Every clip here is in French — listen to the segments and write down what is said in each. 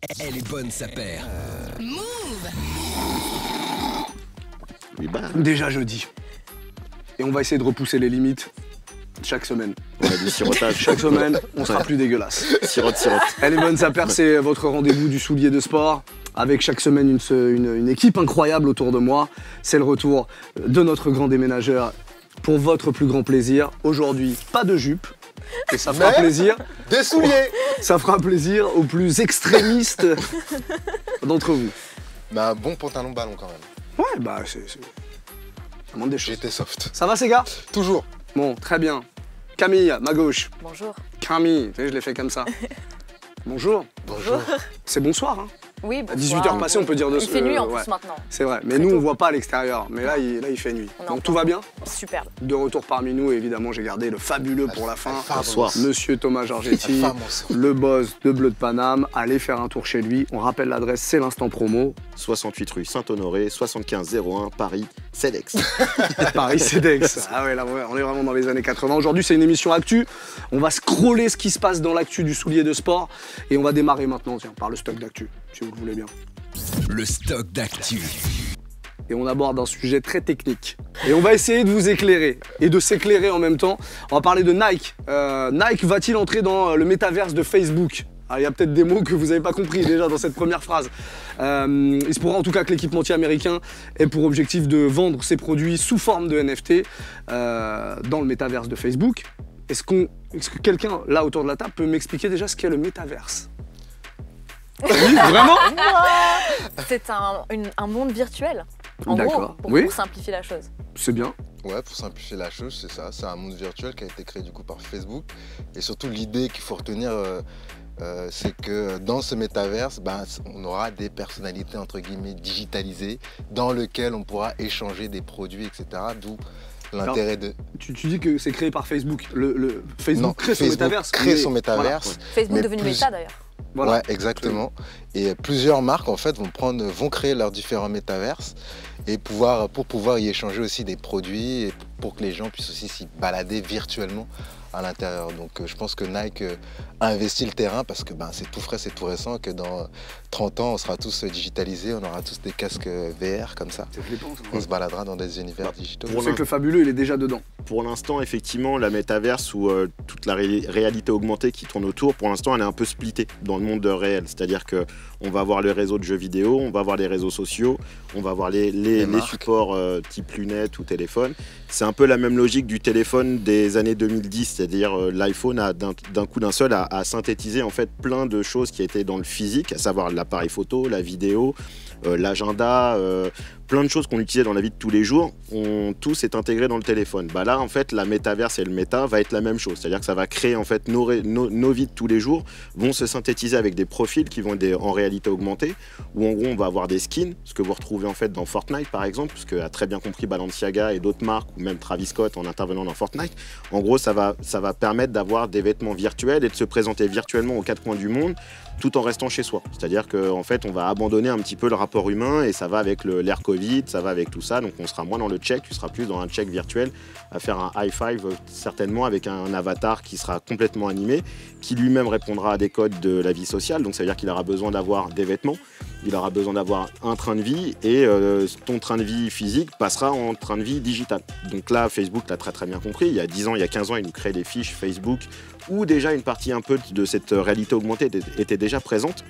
Elle est bonne, sa paire. Move. Oui, bah. Déjà jeudi. Et on va essayer de repousser les limites chaque semaine. Ouais, du sirotage. Chaque semaine, on sera plus dégueulasse. Sirote. Elle est bonne, sa paire, c'est votre rendez-vous du soulier de sport. Avec chaque semaine une équipe incroyable autour de moi. C'est le retour de notre grand déménageur pour votre plus grand plaisir. Aujourd'hui, pas de jupe. Et ça fera plaisir. Des souliers. Ça fera plaisir aux plus extrémistes d'entre vous. Mais un bon pantalon ballon quand même. Ouais, bah c'est... Ça demande des choses. J'étais soft. Ça va ces gars? Toujours. Bon, très bien. Camille, ma gauche. Bonjour. Camille, tu sais, je l'ai fait comme ça. Bonjour. Bonjour. C'est bonsoir, hein. Oui, À bonsoir. 18h passées, on peut dire de Il fait nuit en ouais. plus maintenant. C'est vrai, mais Très nous tôt. on voit pas à l'extérieur, mais là il fait nuit. On est en Donc tout plein. va bien? Superbe. De retour parmi nous, évidemment, j'ai gardé le fabuleux pour la fin. Bonsoir. Monsieur Thomas Georgetti, La femme en sort. le boss de Bleu de Paname. Allez faire un tour chez lui. On rappelle l'adresse, c'est l'instant promo. 68 rue Saint-Honoré, 75 01 Paris, CEDEX. Paris CEDEX. Ah ouais, là on est vraiment dans les années 80. Aujourd'hui, c'est une émission actu. On va scroller ce qui se passe dans l'actu du soulier de sport. Et on va démarrer maintenant, tiens, par le stock d'actu, si vous le voulez bien. Le stock d'actu. Et on aborde un sujet très technique. Et on va essayer de vous éclairer et de s'éclairer en même temps. On va parler de Nike. Nike va-t-il entrer dans le métaverse de Facebook? Alors, il y a peut-être des mots que vous n'avez pas compris déjà dans cette première phrase. Il se pourra en tout cas que l'équipementier américain ait pour objectif de vendre ses produits sous forme de NFT dans le métaverse de Facebook. Est-ce que quelqu'un là autour de la table peut m'expliquer déjà ce qu'est le métaverse? Oui, vraiment? C'est un monde virtuel. En D'accord. gros, Oui. pour simplifier la chose. C'est bien. Ouais, pour simplifier la chose, c'est ça. C'est un monde virtuel qui a été créé du coup par Facebook. Et surtout, l'idée qu'il faut retenir, c'est que dans ce métaverse, on aura des personnalités entre guillemets digitalisées dans lesquelles on pourra échanger des produits, etc. D'où l'intérêt de... Tu dis que c'est créé par Facebook. Le Facebook Non, crée son Facebook métaverse. crée mais- son métaverse. Facebook Mais devenu plus- méta d'ailleurs. Voilà. Ouais, exactement. Et plusieurs marques en fait vont créer leurs différents métaverses et pour pouvoir y échanger aussi des produits et pour que les gens puissent aussi s'y balader virtuellement à l'intérieur. Donc je pense que Nike a investi le terrain parce que c'est tout frais, c'est tout récent, que dans 30 ans on sera tous digitalisés, on aura tous des casques VR comme ça. C'est flippant, ça. On se baladera dans des univers digitaux. Je sais que le fabuleux, il est déjà dedans. Pour l'instant, effectivement, la métaverse ou toute la réalité augmentée qui tourne autour, pour l'instant, elle est un peu splittée dans le monde réel. C'est-à-dire qu'on va avoir les réseaux de jeux vidéo, on va avoir les réseaux sociaux, on va avoir les marques. supports type lunettes ou téléphone. C'est un peu la même logique du téléphone des années 2010, c'est-à-dire l'iPhone a d'un coup d'un seul a synthétisé en fait plein de choses qui étaient dans le physique, à savoir l'appareil photo, la vidéo, l'agenda, plein de choses qu'on utilisait dans la vie de tous les jours, tous est intégré dans le téléphone. Là, en fait, la métaverse et le méta va être la même chose. C'est-à-dire que ça va créer, en fait, nos vies de tous les jours vont se synthétiser avec des profils qui vont être en réalité augmentée, où en gros, on va avoir des skins, ce que vous retrouvez en fait dans Fortnite, par exemple, ce que a très bien compris Balenciaga et d'autres marques, ou même Travis Scott en intervenant dans Fortnite. En gros, ça va permettre d'avoir des vêtements virtuels et de se présenter virtuellement aux quatre coins du monde, tout en restant chez soi. C'est-à-dire qu'en fait, on va abandonner un petit peu le rapport humain et ça va avec l'ère Covid, ça va avec tout ça. Donc on sera moins dans le check, tu seras plus dans un check virtuel, à faire un high five certainement avec un avatar qui sera complètement animé, qui lui-même répondra à des codes de la vie sociale. Donc ça veut dire qu'il aura besoin d'avoir des vêtements, il aura besoin d'avoir un train de vie et ton train de vie physique passera en train de vie digital. Donc là, Facebook l'a très très bien compris. Il y a 10 ans, il y a 15 ans, il nous crée des fiches Facebook où déjà une partie un peu de cette réalité augmentée était déjà présente.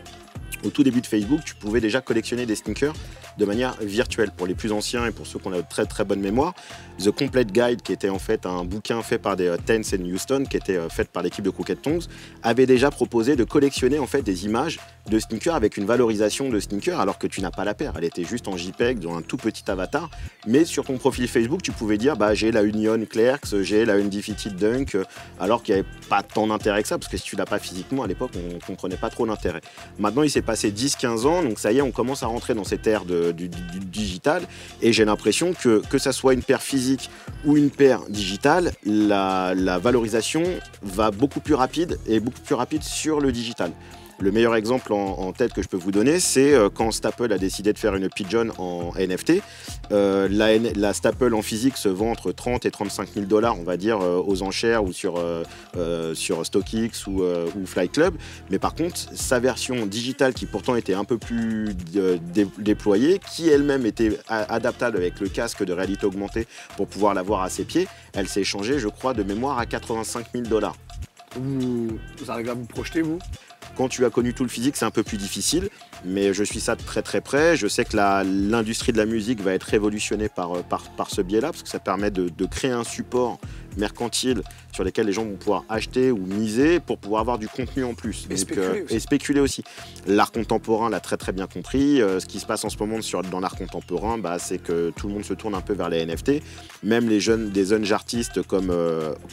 Au tout début de Facebook, tu pouvais déjà collectionner des sneakers de manière virtuelle. Pour les plus anciens et pour ceux qui ont de très très bonne mémoire, The Complete Guide, qui était en fait un bouquin fait par des Tense and Houston, qui était fait par l'équipe de Crooked Tongues, avait déjà proposé de collectionner en fait des images de sneakers avec une valorisation de sneakers alors que tu n'as pas la paire. Elle était juste en JPEG dans un tout petit avatar. Mais sur ton profil Facebook, tu pouvais dire j'ai la Union Clerks, j'ai la Undefeated Dunk, alors qu'il n'y avait pas tant d'intérêt que ça, parce que si tu l'as pas physiquement à l'époque, on ne comprenait pas trop l'intérêt. Maintenant, il s'est passé 10-15 ans, donc ça y est, on commence à rentrer dans cette ère du digital, et j'ai l'impression que ça soit une paire physique ou une paire digitale, la valorisation va beaucoup plus rapide et beaucoup plus rapide sur le digital. Le meilleur exemple en tête que je peux vous donner, c'est quand Staple a décidé de faire une pigeon en NFT. La Staple en physique se vend entre 30 et 35 000 $, on va dire, aux enchères ou sur StockX ou Fly Club. Mais par contre, sa version digitale, qui pourtant était un peu plus déployée, qui elle-même était adaptable avec le casque de réalité augmentée pour pouvoir l'avoir à ses pieds, elle s'est échangée, je crois, de mémoire à 85 000 $. Vous arrivez à vous projeter, vous? Quand tu as connu tout le physique, c'est un peu plus difficile, mais je suis ça de très très près. Je sais que l'industrie de la musique va être révolutionnée par ce biais-là, parce que ça permet de créer un support mercantile sur lesquels les gens vont pouvoir acheter ou miser pour pouvoir avoir du contenu en plus. Et spéculer aussi. L'art contemporain l'a très très bien compris. Ce qui se passe en ce moment dans l'art contemporain, c'est que tout le monde se tourne un peu vers les NFT. Même des jeunes artistes comme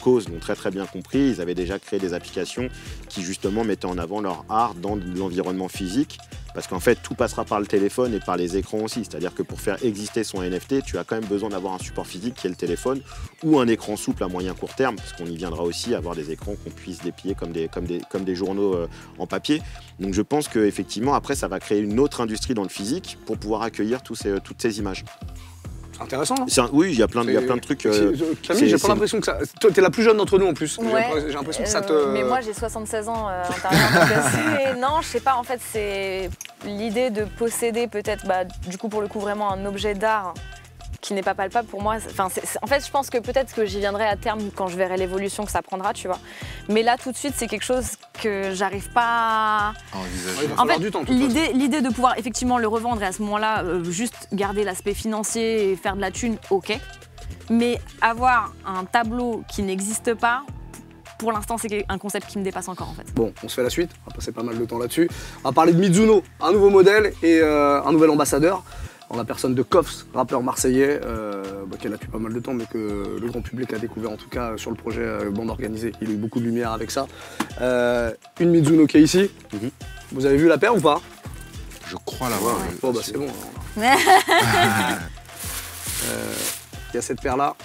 Cause l'ont très très bien compris. Ils avaient déjà créé des applications qui justement mettaient en avant leur art dans l'environnement physique. Parce qu'en fait, tout passera par le téléphone et par les écrans aussi. C'est-à-dire que pour faire exister son NFT, tu as quand même besoin d'avoir un support physique qui est le téléphone ou un écran souple à moyen court terme, parce qu'on y viendra aussi, avoir des écrans qu'on puisse déplier comme des journaux en papier. Donc je pense qu'effectivement, après, ça va créer une autre industrie dans le physique pour pouvoir accueillir toutes ces images. Intéressant, non? Oui, il y a plein de trucs. Camille, j'ai pas l'impression que ça. Toi, t'es la plus jeune d'entre nous en plus. Ouais. J'ai l'impression que ça te. Mais moi, j'ai 76 ans intérieurement. Non, je sais pas, en fait, c'est l'idée de posséder peut-être, du coup, pour le coup, vraiment un objet d'art qui n'est pas palpable pour moi. En fait, je pense que peut-être que j'y viendrai à terme quand je verrai l'évolution que ça prendra, tu vois. Mais là, tout de suite, c'est quelque chose que j'arrive pas à envisager. En fait, l'idée de pouvoir effectivement le revendre et à ce moment-là, juste garder l'aspect financier et faire de la thune, ok. Mais avoir un tableau qui n'existe pas, pour l'instant, c'est un concept qui me dépasse encore, en fait. Bon, on se fait la suite. On va passer pas mal de temps là-dessus. On va parler de Mizuno, un nouveau modèle et un nouvel ambassadeur. En la personne de Koffs, rappeur marseillais, qui est là depuis pas mal de temps, mais que le grand public a découvert en tout cas sur le projet Bande Organisée. Il a eu beaucoup de lumière avec ça. Une Mizuno qui est ici. Vous avez vu la paire ou pas? Je crois l'avoir. Bon, c'est bon. Il y a cette paire-là.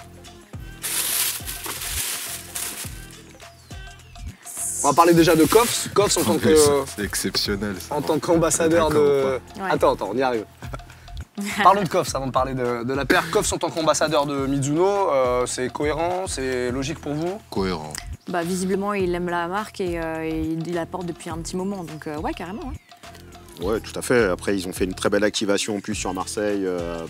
On va parler déjà de Koffs. Koffs en tant que. C'est exceptionnel. Ça. En tant qu'ambassadeur de. Ouais. Attends, on y arrive. Parlons de Koffs avant de parler de la paire. Koffs en tant qu'ambassadeur de Mizuno, c'est cohérent, c'est logique pour vous? Cohérent. Visiblement, il aime la marque et il la porte depuis un petit moment. Donc, ouais, carrément. Ouais. Ouais, tout à fait. Après, ils ont fait une très belle activation en plus sur Marseille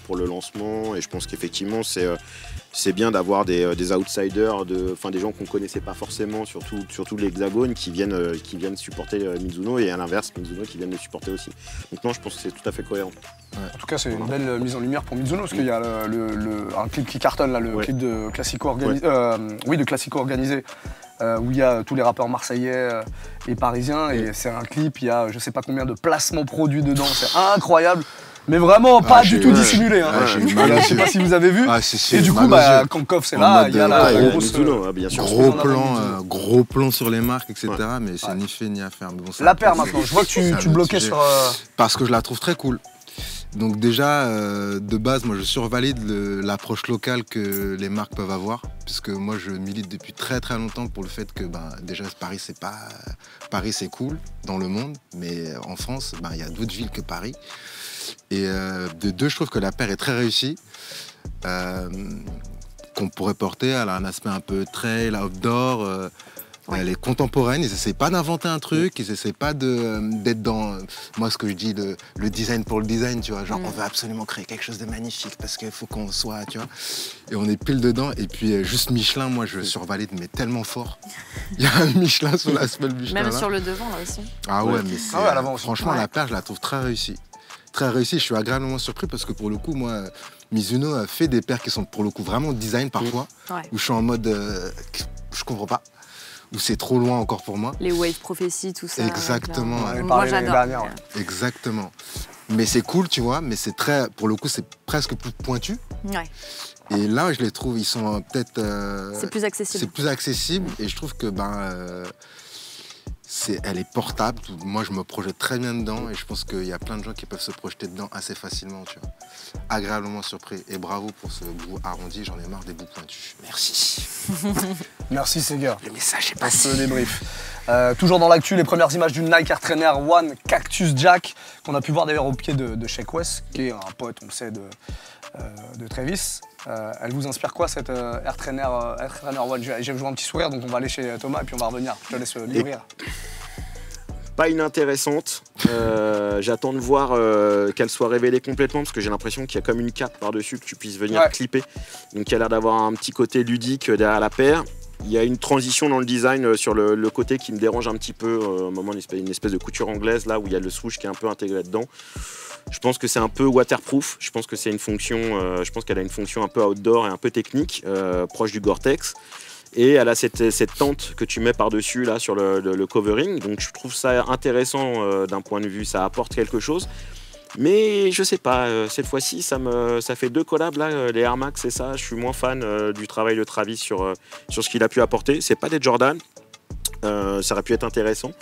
pour le lancement. Et je pense qu'effectivement, c'est bien d'avoir des outsiders, des gens qu'on ne connaissait pas forcément, surtout l'Hexagone, qui viennent supporter Mizuno et à l'inverse, Mizuno qui viennent le supporter aussi. Donc non, je pense que c'est tout à fait cohérent. Ouais. En tout cas, c'est une belle mise en lumière pour Mizuno, parce qu'il y a un clip qui cartonne, là, le clip de Classico organisé. Où il y a tous les rappeurs marseillais et parisiens, et c'est un clip, il y a je sais pas combien de placements produits dedans, c'est incroyable, mais vraiment pas du tout dissimulé. Je sais pas si vous avez vu. Et du coup, quand Koffs est là, il y a la grosse. Bien sûr. Gros plan sur les marques, etc. Mais c'est ni fait ni à faire. Bon, la paire maintenant, je vois que tu bloquais sur. Parce que je la trouve très cool. Donc déjà, de base, moi je survalide l'approche locale que les marques peuvent avoir, puisque moi je milite depuis très très longtemps pour le fait que déjà Paris c'est cool dans le monde, mais en France il y a d'autres villes que Paris. Et de deux, je trouve que la paire est très réussie, qu'on pourrait porter. Elle a un aspect un peu trail, outdoor. Ouais. Elle est contemporaine, ils n'essaient pas d'inventer un truc, ils n'essaient pas d'être dans, moi ce que je dis, le design pour le design, tu vois, genre on veut absolument créer quelque chose de magnifique parce qu'il faut qu'on soit, tu vois, et on est pile dedans. Et puis juste Michelin, moi je survalide mais tellement fort. Il y a un Michelin sur la semelle Michelin. Même là. sur le devant là aussi. Ah ouais, mais c'est, à l'avant aussi. Franchement la paire je la trouve très réussie. Très réussie, je suis agréablement surpris parce que pour le coup, moi, Mizuno a fait des paires qui sont pour le coup vraiment design parfois, où je suis en mode, je comprends pas. Où c'est trop loin encore pour moi. Les Wave Prophecy, tout ça. Exactement. Moi, j'adore. Exactement. Mais c'est cool, tu vois, mais c'est très, pour le coup, c'est presque plus pointu. Ouais. Et là, je les trouve, ils sont peut-être... c'est plus accessible. C'est plus accessible et je trouve que, elle est portable. Moi, je me projette très bien dedans et je pense qu'il y a plein de gens qui peuvent se projeter dedans assez facilement, tu vois. Agréablement surpris et bravo pour ce bout arrondi. J'en ai marre des bouts pointus. Merci. Merci Sega. Le message est Pour passé. ce débrief. Toujours dans l'actu, les premières images d'une Nike Air Trainer One Cactus Jack qu'on a pu voir d'ailleurs au pied de Sheck Wes, qui est un pote, on le sait, de Travis. Elle vous inspire quoi cette Air Trainer One? J'ai joué un petit sourire, donc on va aller chez Thomas et puis on va revenir. Je te laisse l'ouvrir. Pas inintéressante. J'attends de voir qu'elle soit révélée complètement parce que j'ai l'impression qu'il y a comme une cape par-dessus que tu puisses venir clipper. Donc il y a l'air d'avoir un petit côté ludique derrière la paire. Il y a une transition dans le design sur le côté qui me dérange un petit peu. Au moment une espèce de couture anglaise là où il y a le swoosh qui est un peu intégré dedans. Je pense que c'est un peu waterproof. Je pense que c'est une fonction. Je pense qu'elle a une fonction un peu outdoor et un peu technique, proche du Gore-Tex. Et elle a cette tente que tu mets par-dessus là sur le covering. Donc je trouve ça intéressant d'un point de vue, ça apporte quelque chose. Mais je sais pas, cette fois-ci ça fait 2 collabs là, les Air Max et ça. Je suis moins fan du travail de Travis sur ce qu'il a pu apporter. C'est pas des Jordan, ça aurait pu être intéressant.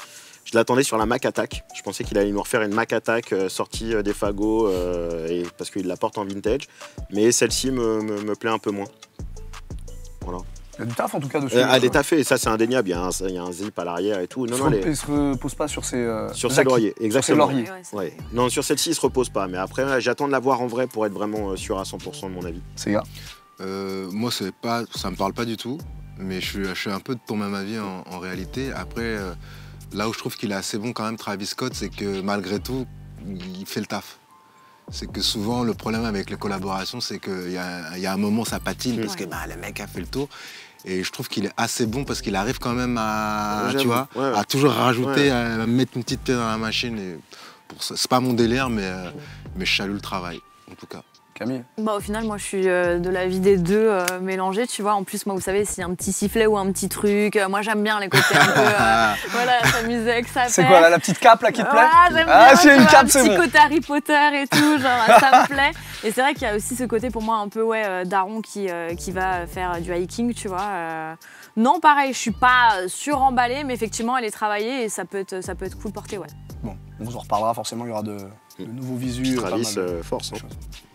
Je l'attendais sur la Mac Attack. Je pensais qu'il allait nous refaire une Mac Attack sortie des fagots parce qu'il la porte en vintage. Mais celle-ci me plaît un peu moins. Voilà. Il y a du taf en tout cas dessus. Elle est taffée, et ça c'est indéniable, il y a un zip à l'arrière et tout. Non, il se repose pas sur ses lauriers, exactement. Sur ses lauriers. Ouais. Non, sur celle-ci il se repose pas, mais après j'attends de la voir en vrai pour être vraiment sûr à 100% de mon avis. C'est gars. Moi, ça me parle pas du tout, mais je suis un peu de ton même avis en réalité. Après, là où je trouve qu'il est assez bon quand même, Travis Scott, c'est que malgré tout, il fait le taf. C'est que souvent, le problème avec les collaborations, c'est qu'il y a un moment, ça patine parce que le mec a fait le tour. Et je trouve qu'il est assez bon parce qu'il arrive quand même à toujours rajouter, à mettre une petite pièce dans la machine. C'est pas mon délire, mais je salue le travail, en tout cas. Camille? Au final, moi, je suis de l'avis des deux mélangés, tu vois. En plus, moi, vous savez, s'il y a un petit sifflet ou un petit truc, moi, j'aime bien les côtés un peu, voilà, s'amuser avec sa C'est quoi, la petite cape, là, qui te plaît? J'aime bien, c'est une cape, un c'est petit bon. côté Harry Potter et tout, genre, ça me plaît. Et c'est vrai qu'il y a aussi ce côté, pour moi, un peu, daron qui va faire du hiking, tu vois. Non, pareil, je suis pas suremballée, mais effectivement, elle est travaillée et ça peut être cool porté, ouais. Bon, on vous en reparlera, forcément, il y aura de nouveaux visus. Travis, force. Hein.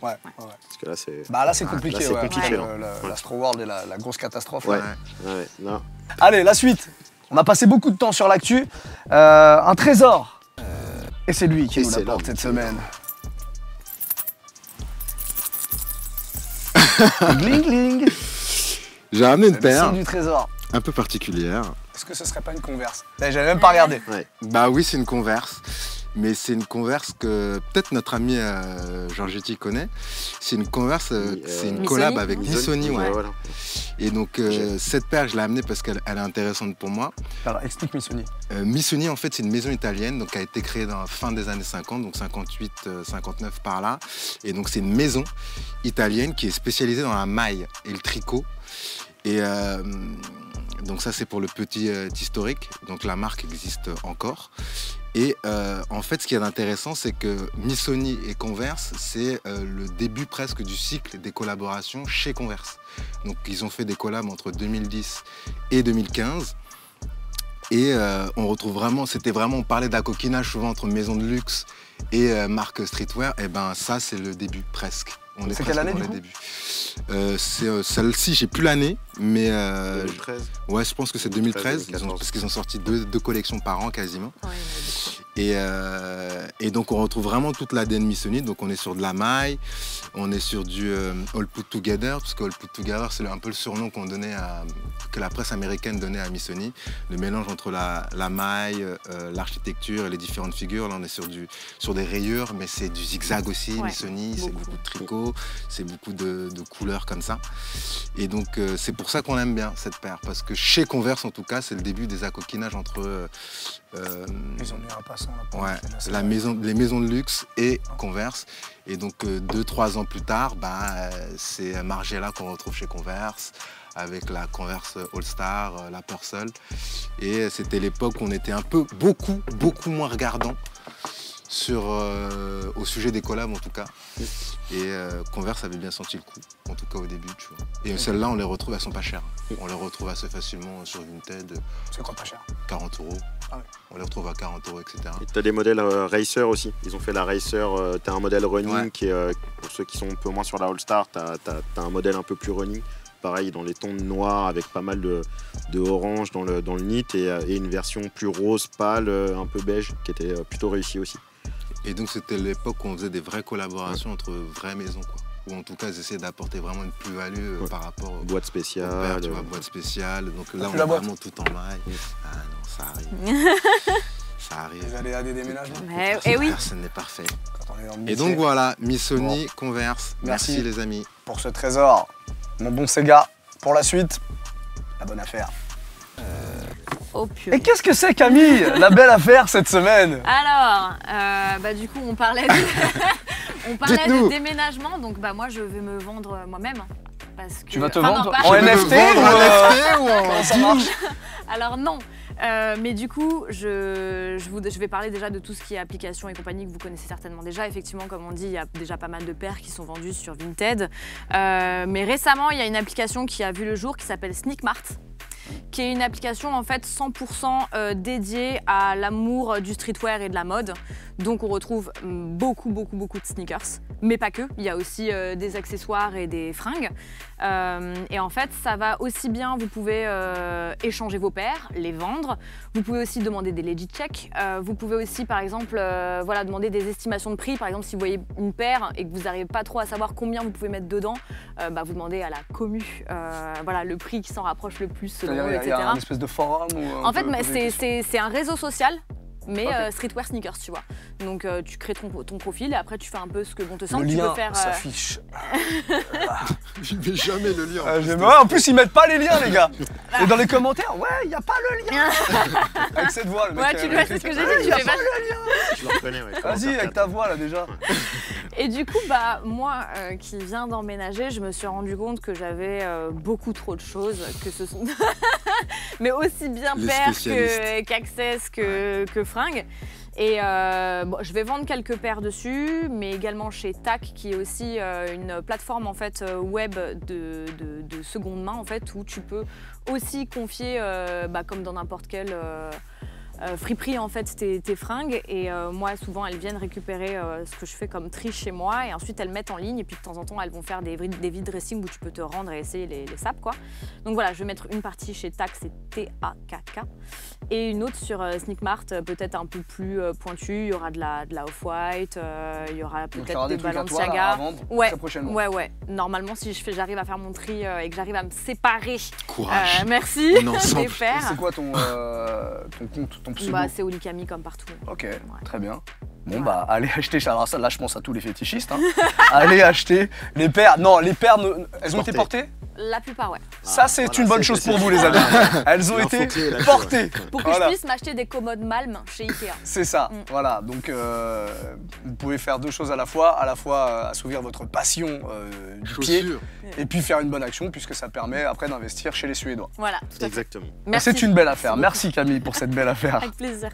Ouais. Parce que là, c'est. Là, c'est compliqué, là, c'est compliqué, l'Astro World et la grosse catastrophe. Ouais. Là. Non. Allez, la suite. On a passé beaucoup de temps sur l'actu. Un trésor. Et c'est lui qui nous l'apporte cette semaine. Gling gling. J'ai ramené une paire du trésor. un peu particulière. Est-ce que ce serait pas une Converse? J'avais même pas regardé. Ouais. Bah oui, c'est une Converse. Mais c'est une Converse que peut-être notre ami Georgetti connaît. C'est une Converse, c'est une collab Missoni. avec Missoni. Ouais. Voilà. Et donc cette paire, je l'ai amenée parce qu'elle est intéressante pour moi. Alors, explique Missoni. Missoni, en fait, c'est une maison italienne donc, qui a été créée dans la fin des années 50, donc 58, 59 par là. Et donc c'est une maison italienne qui est spécialisée dans la maille et le tricot. Et donc ça, c'est pour le petit historique. Donc la marque existe encore. Et en fait, ce qui est intéressant, c'est que Missoni et Converse, c'est le début presque du cycle des collaborations chez Converse. Donc ils ont fait des collabs entre 2010 et 2015. Et on retrouve vraiment, on parlait d'acoquinage souvent entre maison de luxe et marque streetwear. Et ben ça, c'est le début presque. On est C'est presque quelle année, dans du les coup débuts. C'est celle-ci, j'ai plus l'année, mais 2013. ouais, je pense que c'est 2013, 2014. parce qu'ils ont sorti deux collections par an quasiment. Ouais, il y en a beaucoup. Et donc on retrouve vraiment toute l'ADN Missoni. Donc on est sur de la maille, on est sur du All Put Together, parce que All Put Together c'est un peu le surnom que la presse américaine donnait à Missoni. Le mélange entre la maille, l'architecture et les différentes figures. Là on est sur des rayures, mais c'est du zigzag aussi, Ouais, Missoni, c'est beaucoup. beaucoup de tricot, c'est beaucoup de couleurs comme ça. Et donc c'est pour ça qu'on aime bien cette paire, parce que chez Converse en tout cas, c'est le début des acoquinages entre Ils ont mis un passant là. ouais, les maisons de luxe et Converse. Et donc 2-3 ans plus tard, c'est Margiela qu'on retrouve chez Converse, avec la Converse All-Star, la Purcell. Et c'était l'époque où on était beaucoup moins regardant au sujet des collabs en tout cas. Et Converse avait bien senti le coup, en tout cas au début, tu vois. Et celles-là, on les retrouve, elles sont pas chères. On les retrouve assez facilement sur Vinted, C'est quoi pas cher? 40 €. Ah ouais. On les retrouve à 40 €, etc. Et t'as des modèles Racer aussi. Ils ont fait la Racer. T'as un modèle running Ouais. qui est, pour ceux qui sont un peu moins sur la All-Star, t'as un modèle un peu plus running. pareil dans les tons noirs avec pas mal de orange dans le nit et une version plus rose pâle, un peu beige, qui était plutôt réussie aussi. Et donc c'était l'époque où on faisait des vraies collaborations entre vraies maisons, quoi. Ou en tout cas, ils essayaient d'apporter vraiment une plus-value par rapport aux boîte spéciale. Boîte spéciale. Donc là, on est vraiment tout en maille. Ah non, ça arrive. Ça arrive. Vous allez à des déménagements. Et oui. Personne n'est parfait. Quand on est dans le Et métier. donc voilà, Missoni, Converse. Merci. Merci les amis. Pour ce trésor, mon bon Sega, pour la suite, la bonne affaire. Oh purée. Et qu'est-ce que c'est, Camille, la belle affaire cette semaine? Alors, du coup, on parlait de, Dites-nous. de déménagement, donc moi je vais me vendre moi-même. Parce que... Tu vas te enfin, vendre non, pas- en NFT ou NFT ou en comment ça deal? marche? Alors non, mais du coup, je vais parler déjà de tout ce qui est application et compagnie que vous connaissez certainement déjà. Effectivement, comme on dit, il y a déjà pas mal de paires qui sont vendues sur Vinted. Mais récemment, il y a une application qui a vu le jour qui s'appelle Sneakmart, qui est une application en fait 100% dédiée à l'amour du streetwear et de la mode. Donc on retrouve beaucoup de sneakers, mais pas que. Il y a aussi des accessoires et des fringues. Et en fait, ça va aussi bien, vous pouvez échanger vos paires, les vendre. Vous pouvez aussi demander des legit checks. Vous pouvez aussi, par exemple, demander des estimations de prix. Par exemple, si vous voyez une paire et que vous n'arrivez pas trop à savoir combien vous pouvez mettre dedans, vous demandez à la commu le prix qui s'en rapproche le plus selon eux, Il etc. y a une espèce de forum ou En fait, c'est un réseau social, mais Ok. streetwear sneakers, tu vois. Donc tu crées ton profil et après tu fais un peu ce que bon te le semble. Tu lien peux faire. s'affiche. Je ne mets jamais le lien. En plus, ils mettent pas les liens, les gars. Et dans les commentaires, ouais, il n'y a pas le lien. Avec cette voix, le mec. Ouais, tu vois, c'est ce que j'ai dit. y a tu fais pas pas- Je le reconnais, ouais. Vas-y, avec ta voix là déjà. Et du coup, moi qui viens d'emménager, je me suis rendu compte que j'avais beaucoup trop de choses, que ce sont. Mais aussi bien Les paires spécialistes. qu'Access que fringues. Et je vais vendre quelques paires dessus, mais également chez TAC, qui est aussi une plateforme en fait web de seconde main en fait, où tu peux aussi confier, comme dans n'importe quel friperie en fait tes fringues. Et moi souvent elles viennent récupérer ce que je fais comme tri chez moi, et ensuite elles mettent en ligne, et puis de temps en temps elles vont faire des vide dressing où tu peux te rendre et essayer les sapes quoi. Donc voilà, je vais mettre une partie chez TAC, c'est TAKK, et une autre sur Sneakmart, peut-être un peu plus pointue. Il y aura de la Off-White, il y aura Donc, il y aura peut-être des des trucs à toi là, à Balenciaga. vendre Ouais, très prochainement. ouais. Normalement, si j'arrive à faire mon tri et que j'arrive à me séparer, Courage. merci, On est ensemble. des Et paires. c'est quoi ton compte, ton pseudo? C'est Olikami comme partout. Ok, très bien. Bon allez acheter, alors ça là je pense à tous les fétichistes, hein. Allez acheter les paires. Non, les paires, elles ont été portées? La plupart, ouais. Ça c'est voilà, une bonne c'est- chose c'est- pour vous les amis. Elles ont L'info été clé est là-dessus, portées. Pour que Voilà. je puisse m'acheter des commodes Malm chez Ikea. C'est ça, Mm. voilà. Donc vous pouvez faire deux choses à la fois assouvir votre passion du pied, Chaussures. et puis faire une bonne action puisque ça permet après d'investir chez les Suédois. Voilà, tout à fait. Exactement. Merci. C'est une belle affaire. Merci Camille pour cette belle affaire. Avec plaisir.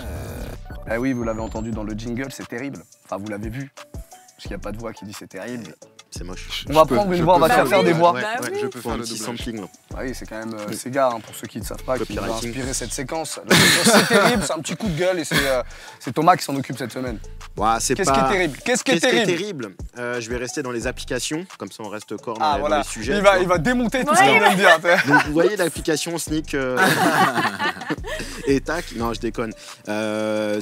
Eh oui, vous l'avez entendu dans le jingle, c'est terrible. Enfin, vous l'avez vu. Parce qu'il n'y a pas de voix qui dit c'est terrible. C'est moche. On va prendre une voix, on va te faire faire des voix. Ouais, Bah ouais, oui. je peux faire Faut le un petit sampling. là. Ah oui, c'est quand même Sega, hein, pour ceux qui ne savent pas, qui nous a Copywriting. inspiré cette séquence. La séquence, c'est terrible, c'est un petit coup de gueule, et c'est Thomas qui s'en occupe cette semaine. Ouais, c'est Qu'est-ce pas- qui est terrible? Qu'est-ce qui est terrible? Je vais rester dans les applications, comme ça on reste corps Ah dans voilà, les sujets. il tu vois. va démonter tout Ouais. ce qu'il vient de dire. Donc vous voyez l'application Sneak et tac, non je déconne.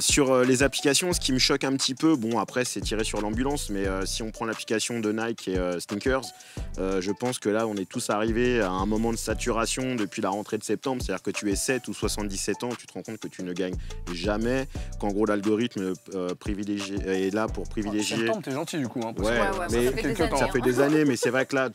Sur les applications, ce qui me choque un petit peu, bon après c'est tiré sur l'ambulance, mais si on prend l'application de Nike et Sneakers, je pense que là on est tous arrivés à un moment de saturation depuis la rentrée de septembre, c'est-à-dire que tu es 7 ou 77 ans, tu te rends compte que tu ne gagnes jamais, qu'en gros l'algorithme est là pour privilégier... Septembre, t'es gentil du coup. Hein, parce Ouais, que ouais, mais ça fait des quelques temps. ça années, fait des années, mais c'est vrai que là,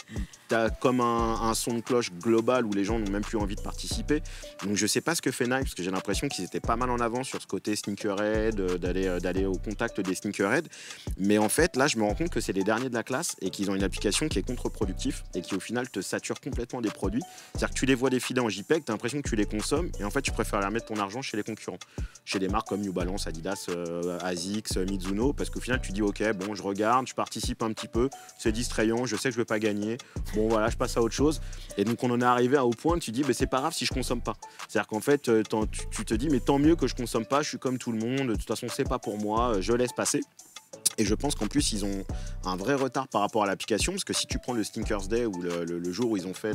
t'as comme un son de cloche global où les gens n'ont même plus envie de participer. Donc je sais pas ce que fait Nike, parce que j'ai l'impression qu'ils étaient pas mal en avant sur ce côté sneakerhead, d'aller au contact des sneakerheads. Mais en fait, là, je me rends compte que c'est les derniers de la classe et qu'ils ont une application qui est contre-productive et qui au final te sature complètement des produits. C'est-à-dire que tu les vois défiler en JPEG, t'as l'impression que tu les consommes et en fait tu préfères aller mettre ton argent chez les concurrents. Chez des marques comme New Balance, Adidas, Asics, Mizuno, parce qu'au final tu dis ok, bon je regarde, je participe un petit peu, c'est distrayant, je sais que je vais pas gagner, bon voilà, je passe à autre chose. Et donc on en est arrivé au point où tu dis c'est pas grave si je consomme pas. C'est-à-dire qu'en fait tu te dis mais tant mieux que je consomme pas, je suis comme tout le monde, de toute façon c'est pas pour moi, je laisse passer. Et je pense qu'en plus, ils ont un vrai retard par rapport à l'application, parce que si tu prends le Sneakers Day ou le jour où ils ont fait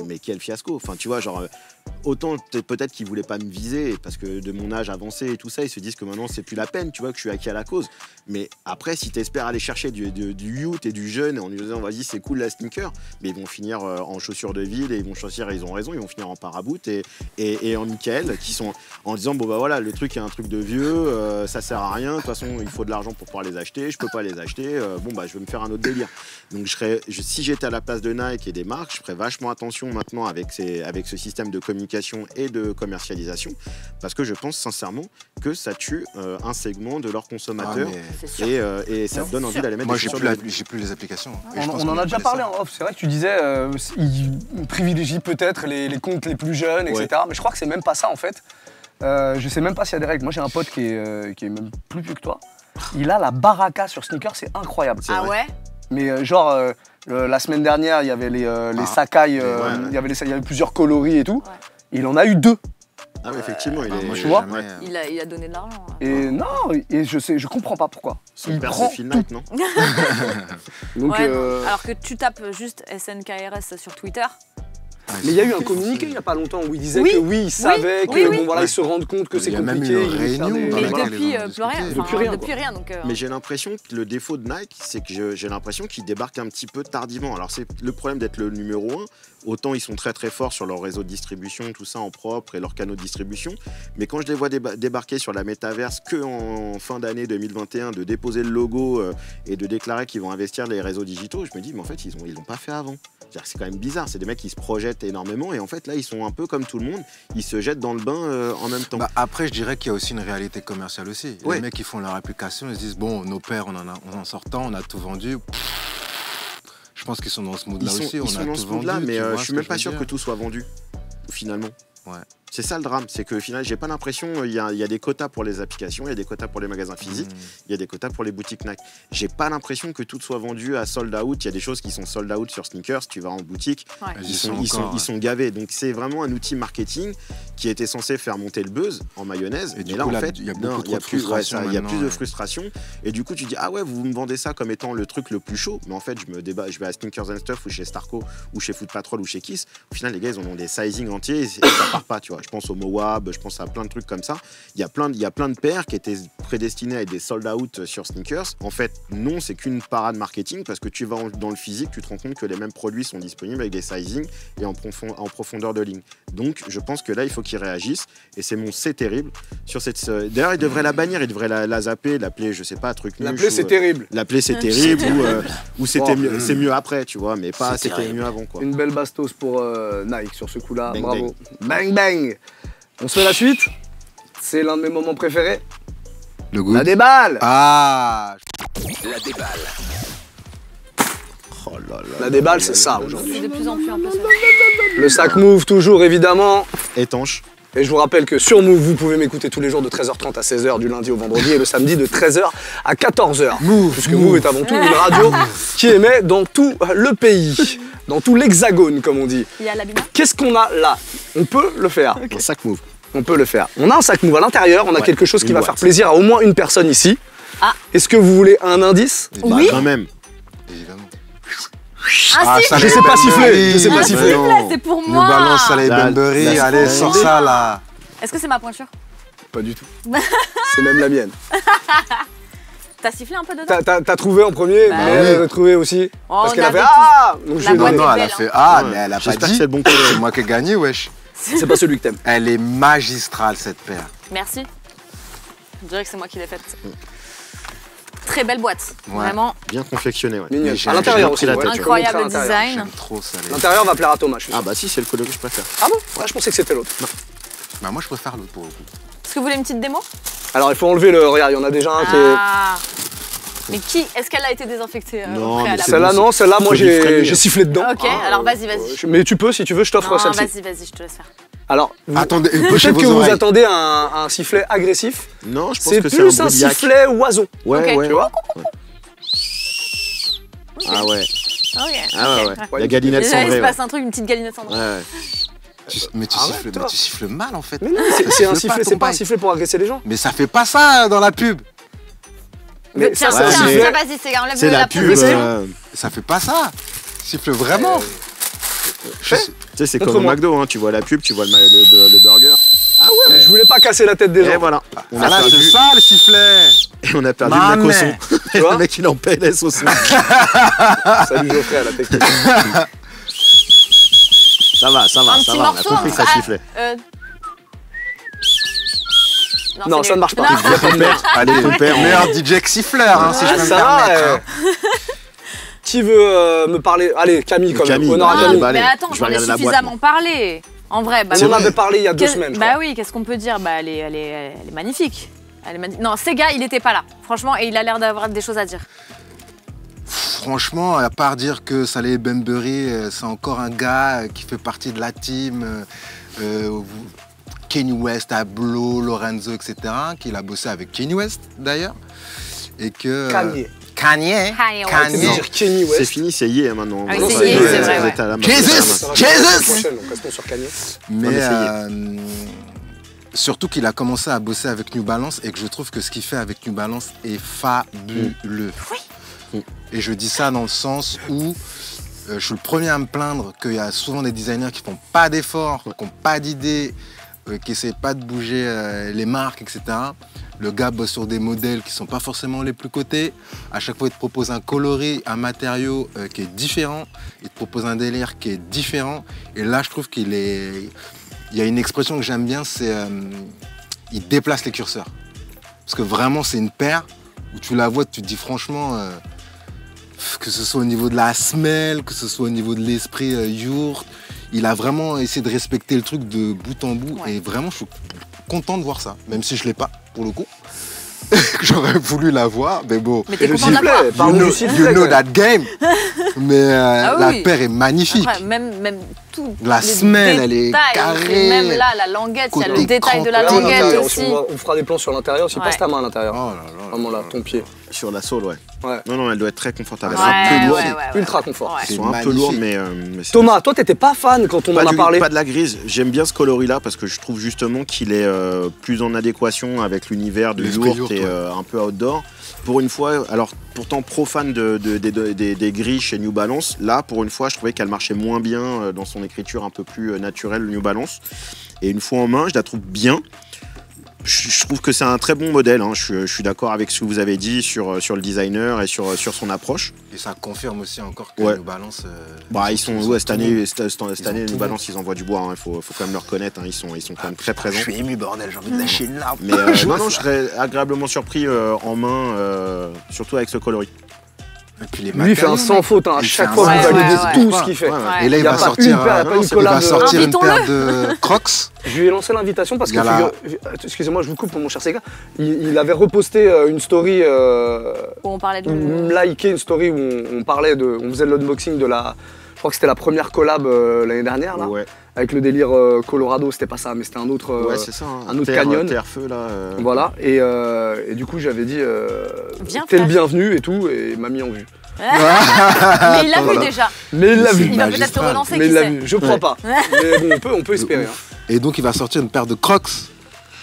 mais quel fiasco. Enfin, tu vois, genre, autant peut-être qu'ils voulaient pas me viser, parce que de mon âge avancé et tout ça, ils se disent que maintenant, c'est plus la peine, tu vois, que je suis acquis à la cause. Mais après, si tu espères aller chercher du youth et du jeune en lui disant, vas-y, c'est cool la sneaker, mais ils vont finir en chaussures de ville et ils vont choisir, ils ont raison, ils vont finir en paraboot et en Michael, qui sont en disant, bon bah voilà, le truc est un truc de vieux, ça sert à rien, de toute façon, il faut de l'argent pour pouvoir les acheter, je peux pas les acheter, bon bah je vais me faire un autre délire. Donc si j'étais à la place de Nike et des marques, je ferais vachement attention maintenant avec ce système de communication et de commercialisation, parce que je pense sincèrement que ça tue un segment de leurs consommateurs et ça te donne envie d'aller mettre Moi, des j'ai chaussures plus les applications. On en a déjà parlé en off, c'est vrai que tu disais ils privilégient peut-être les comptes les plus jeunes, etc. Mais je crois que c'est même pas ça en fait. Je sais même pas s'il y a des règles. Moi j'ai un pote qui est même plus vieux que toi. Il a la baraka sur sneakers, c'est incroyable. Ah ouais? Mais la semaine dernière, il y avait les Sakai, il y avait plusieurs coloris et tout. Ouais. Il en a eu 2. Ah oui, effectivement, tu vois, Il a donné de l'argent. Et non, et je comprends pas pourquoi. Son père c'est Phil Knight, non? Donc, Ouais, non. Alors que tu tapes juste SNKRS sur Twitter. mais il y a eu un communiqué il y a pas longtemps où il disait Oui. que oui, il savait que oui. bon voilà, ils se rendent compte que c'est Il y a même compliqué. eu une ils vont faire réunion des- dans Mais laquelle depuis, ils ont plus rien. discuté. Depuis rien, Depuis rien. Donc, Mais j'ai l'impression que le défaut de Nike, c'est que j'ai l'impression qu'ils débarquent un petit peu tardivement. Alors c'est le problème d'être le numéro 1. Autant ils sont très très forts sur leur réseau de distribution, tout ça en propre et leurs canaux de distribution. Mais quand je les vois débarquer sur la métaverse qu'en fin d'année 2021, de déposer le logo et de déclarer qu'ils vont investir les réseaux digitaux, je me dis mais en fait ils l'ont pas fait avant. C'est quand même bizarre, c'est des mecs qui se projettent énormément et en fait là ils sont un peu comme tout le monde, ils se jettent dans le bain en même temps. Bah, après, je dirais qu'il y a aussi une réalité commerciale aussi. Ouais. Les mecs qui font leur application, ils se disent bon, nos pères, on en sort tant, on a tout vendu. Je pense qu'ils sont dans ce mood-là aussi. Ils sont dans ce mood-là, mais je suis même pas sûr que tout soit vendu finalement. Ouais. C'est ça le drame, c'est que au final, j'ai pas l'impression, il y a des quotas pour les applications, il y a des quotas pour les magasins physiques, il y a des quotas pour les boutiques Nike. J'ai pas l'impression que tout soit vendu à sold out. Il y a des choses qui sont sold out sur sneakers, tu vas en boutique, Ouais. ils sont gavés. Donc c'est vraiment un outil marketing qui était censé faire monter le buzz en mayonnaise. Et du mais là, coup, en là, fait, il y a non, beaucoup trop de frustration il y a maintenant, plus de ouais. frustration. Et du coup, tu dis, ah ouais, vous me vendez ça comme étant le truc le plus chaud. Mais en fait, je vais à Sneakers and Stuff ou chez Starco ou chez Foot Patrol ou chez Kiss. Au final, les gars, ils en ont des sizing entiers et ça part pas, tu vois. Je pense au Moab, je pense à plein de trucs comme ça. Il y a plein de paires qui étaient prédestinées à être des sold out sur Sneakers. En fait, non, c'est qu'une parade marketing parce que tu vas dans le physique, tu te rends compte que les mêmes produits sont disponibles avec des sizing et en profondeur de ligne. Donc, je pense que là, il faut qu'ils réagissent et c'est terrible sur cette. D'ailleurs, ils devraient la bannir, ils devraient la zapper, l'appeler, je sais pas, truc nul. L'appeler c'est terrible. L'appeler c'est terrible ou c'était mieux, c'est mieux après, tu vois, mais pas c'était mieux avant quoi. Une belle bastos pour Nike sur ce coup-là. Bang, Bravo. Bang bang. On se fait la suite. C'est l'un de mes moments préférés. Le goût. La déballe. Ah. La déballe. Oh là là. La déballe, c'est ça aujourd'hui. C'est de plus en plus impressionnant. Le sac Move toujours évidemment. Étanche. Et je vous rappelle que sur Move, vous pouvez m'écouter tous les jours de 13h30 à 16h du lundi au vendredi et le samedi de 13h à 14h. Puisque Move est avant tout une radio qui émet dans tout le pays, dans tout l'hexagone comme on dit. Il y a l'habillement. Qu'est-ce qu'on a là? On peut le faire. Un sac Move. On peut le faire. On a un sac Move à l'intérieur, on a Ouais, quelque chose qui une va boîte. faire plaisir à au moins une personne ici. Ah. Est-ce que vous voulez un indice? Oui. Bah, quand même. Évidemment. Ah, si, ça Je les sais pas siffler, Benbury. je sais pas Ah, siffler. s'il vous plaît, c'est pour Nous moi. balance ça les La- Benbury, la- allez, la- sors ça là. Est-ce que c'est ma pointure? Pas du tout. C'est même la mienne. T'as sifflé un peu dedans? T'as trouvé en premier, Bah mais elle a trouvé aussi. Oh, Parce on qu'elle a fait avait Ah Donc je La lui ai boîte donné. Non, est elle a belle, fait hein. ah, Ouais. mais elle a pas J'espère que dit. c'est le bon côté. C'est moi qui ai gagné, wesh. C'est pas celui que t'aimes. Elle est magistrale cette paire. Merci. Je dirais que c'est moi qui l'ai faite. Très belle boîte. Ouais. Vraiment Bien confectionné, ouais. Mignonne. j'ai- À l'intérieur j'ai aussi. pris la ouais, tête, tu peux incroyable montrer à l'intérieur. design. J'aime trop ça. L'intérieur va plaire à Thomas, je suis sûr. Ah bah si, c'est le coloris que je préfère. Ah bon? Ouais, je pensais que c'était l'autre. Bah moi je préfère l'autre pour le coup. Est-ce que vous voulez une petite démo? Alors il faut enlever le. Regarde, il y en a déjà un qui est. Ah. Mais qui? Est-ce qu'elle a été désinfectée Non, au mais préalable? c'est Celle-là, bon, non, celle-là, moi c'est du frais, j'ai sifflé dedans. Ok, alors vas-y, vas-y. Mais tu peux, si tu veux, je t'offre Non, celle-ci. vas-y, je te laisse faire. Alors, Attendez, bouchez peut-être vos que vous oreilles. attendez un sifflet agressif. Non, je pense C'est que c'est plus un un Boudiac. sifflet oiseau. Ouais, Ok. ouais. Tu vois? Ah ouais. Ok. Ah ouais, ok. ouais. La galinette Déjà, il se cendrée. Ouais. passe un truc, une petite galinette cendrée. Ouais. Mais tu Arrête, siffles, toi. mais tu siffles mal en fait. Mais non, c'est un siffle sifflet, ton c'est pas un bail. sifflet pour agresser les gens. Mais ça fait pas ça dans la pub. Mais Tiens, ça, tiens, mais- tiens, vas-y, c'est enlève C'est la pub. essayer Ça fait pas ça. Siffle vraiment. Tu sais, c'est comme au Montre-moi. McDo, hein. Tu vois la pub, tu vois le burger. Ah ouais. Je voulais pas casser la tête des Et gens. voilà. On a Ah là, perdu, c'est ça le sifflet. et on a perdu Ma le mec au son. mère. Tu vois Le mec, il est en PLS au son. Salut Geoffrey à la technique. Ça va, ça va, Un ça petit va. On a morceau. compris que ça sifflait. Non, c'est ça ne nul. marche pas. Non. Allez, ton père, Meilleur DJ que siffleur, hein, si je peux me ça va, permettre. hein. Qui veut me parler? Allez, Camille, quand même. Camille. Honneur à Ah, Camille. bah, allez, mais attends, je vais j'en ai regarder la boîte, suffisamment parlé. En vrai, bah, On en avait parlé il y a 2 semaines. je bah crois. oui, qu'est-ce qu'on peut dire? Bah, elle est magnifique. Non, Sega, il était pas là, franchement, et il a l'air d'avoir des choses à dire. Franchement, à part dire que Saleh Benbury, c'est encore un gars qui fait partie de la team, Kanye West, Ablo, Lorenzo, etc., qu'il a bossé avec Kanye West d'ailleurs, et que... Kanye. Kanye. Kanye West. C'est de Kanye. dire Kanye C'est West. fini, c'est Yé maintenant. Ah oui, Bon, c'est ça y Yé, est, c'est vrai, vous ouais. êtes à la Jesus. Ça va, Jesus. la prochaine, donc restons sur Kanye. Mais mais ça surtout qu'il a commencé à bosser avec New Balance et que je trouve que ce qu'il fait avec New Balance est fabuleux. Oui. Et je dis ça dans le sens où je suis le premier à me plaindre qu'il y a souvent des designers qui font pas d'efforts, qui n'ont pas d'idées, qui essaient pas de bouger les marques, etc. Le gars bosse sur des modèles qui sont pas forcément les plus cotés. À chaque fois, il te propose un coloris, un matériau qui est différent. Il te propose un délire qui est différent. Et là, je trouve qu'il est... Il y a une expression que j'aime bien, c'est il déplace les curseurs. Parce que vraiment, c'est une paire où tu la vois, tu te dis franchement, que ce soit au niveau de la semelle, que ce soit au niveau de l'esprit yourt, il a vraiment essayé de respecter le truc de bout en bout. Ouais. Et vraiment, je suis content de voir ça, même si je ne l'ai pas, pour le coup. J'aurais voulu la voir, mais bon. Mais Et t'es le content de la sifflet, voir? You parle know, du sifflet. you know quand même. that game. Mais Ah la oui. paire est magnifique. Après, même tout. La les semelle, elle est détails, carrée. Même là, la languette, il y a le Côté détail de la crampé. Regarde languette l'intérieur, aussi. on fera des plans sur l'intérieur aussi. Ouais. Passe ta main à l'intérieur. Oh là là. Vraiment là, ton pied. Sur la sole, ouais. Ouais. Non, elle doit être très confortable. Ouais, Elle est un peu lourde. Ultra confort. Ouais. Ils C'est sont un peu magnifique. lourds, mais c'est- Thomas, toi, t'étais pas fan quand on pas, en a parlé. pas de la grise. J'aime bien ce coloris-là parce que je trouve justement qu'il est plus en adéquation avec l'univers de L'esprit yourt yourt, et ouais. un peu outdoor. Pour une fois, alors pourtant profane des gris chez New Balance, là pour une fois je trouvais qu'elle marchait moins bien dans son écriture un peu plus naturelle New Balance. Et une fois en main, je la trouve bien. Je trouve que c'est un très bon modèle, hein. Je suis d'accord avec ce que vous avez dit sur le designer et sur son approche. Et ça confirme aussi encore que Ouais. New Balance. Bah, ils sont, ouais, cette tout année, bon. cette année, Ils ont tout New Balance, ils envoient du bois, hein. Il faut quand même le reconnaître, hein. Ils sont quand même très présents. Je suis ému, bordel, j'ai envie de lâcher une larme. Mais non, je serais agréablement surpris en main, surtout avec ce coloris. Et puis les Lui, il fait un matériaux, sans mec. faute. Hein. À Il chaque fait fois, un vous sans validez faute. tout Ouais. ce qu'il fait. Ouais. Et là, il Y a va pas sortir, une paire, pas une il collab. va sortir une paire Invitons-le. de Crocs. Je lui ai lancé l'invitation parce que, Gala. excusez-moi, je vous coupe, mon cher Sega. Il avait reposté une story, Où on parlait de. liké une story où on parlait de, on faisait l'unboxing de la, je crois que c'était la première collab l'année dernière là, Ouais, avec le délire Colorado, c'était pas ça, mais c'était un autre. ouais c'est ça. Hein. un autre canyon. Terre-feu, là. Voilà, et du coup j'avais dit Viens, t'es le frère. bienvenu et tout, et il m'a mis en vue. Mais il l'a vu Voilà. déjà. Mais il l'a C'est vu. Il va peut-être te magistral. relancer, Mais qui il l'a sait. vu, je crois pas. Mais bon, on peut espérer. Hein. Et donc, il va sortir une paire de Crocs.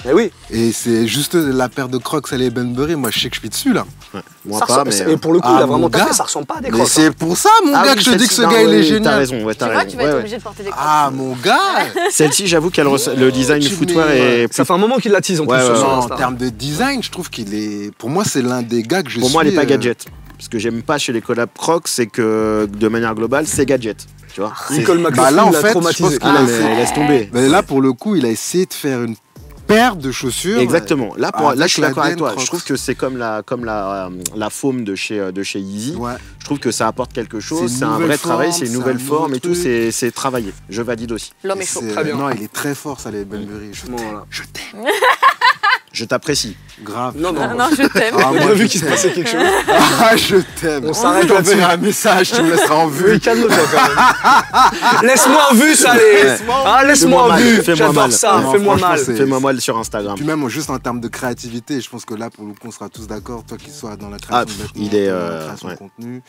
Mais oui. Et c'est juste la paire de Crocs Saleh Benbury. Moi, je sais que je suis dessus, là. Ouais. Moi Ça pas, ressemble- mais. et pour le coup, Ah, il a mon vraiment taffé, gars. ça ressemble pas à des Mais crocs. c'est pour ça, mon Ah gars, oui, que je te dis que ce celle-ci, gars, non, il est oui, T'as génial. raison, ouais, t'as Tu vois, raison. tu vas Ouais, être ouais. obligé de porter des crocs. Ah, mon gars. Celle-ci, j'avoue qu'elle le design tu footwear mets- est. Ça fait un moment qu'il l'attise en Ouais, plus ouais, sur Non, en Insta. termes de design, je trouve qu'il est. Pour moi, c'est l'un des gars que je Pour suis. moi, elle est pas gadget. Ce que j'aime pas chez les collabs Crocs, c'est que de manière globale, c'est gadget. Tu vois. Nicole Bah McLaughlin là, en l'a fait, je traumatisé. pense qu'il Ah, a mais essayé. laisse tomber. Mais là, pour le coup, il a essayé de faire une paire de chaussures. Exactement. Là, Avec là, je suis la d'accord avec toi. Crocs. Je trouve que c'est comme la foam de chez Yeezy. Ouais. Je trouve que ça apporte quelque chose. C'est une C'est un nouvelle vrai travail. forme, C'est une c'est nouvelle un forme nouveau et tout. truc. C'est travaillé. Je valide aussi. L'homme est chaud. C'est- Très bien. Non, il est très fort, Saleh Benbury. Je t'aime. Voilà. Je t'aime. Je t'apprécie. Grave. Non, non, Non, je t'aime. Ah, On moi, a vu je qu'il se t'aime. passait quelque chose. Ah, je t'aime. On s'arrête Je t'enverrai là-dessus. un message, tu me laisseras en vue. Oui, calme-toi quand même. Laisse-moi en vue, ça, allez. Ah, laisse-moi en mal, vue. fais-moi J'adore mal. ça, Non, fais-moi franchement, mal. c'est- Fais-moi mal sur Instagram. Puis même juste en termes de créativité, je pense que là, pour le coup, on sera tous d'accord. Toi qui sois dans la création de vêtements, il est, dans la création ouais. de contenu,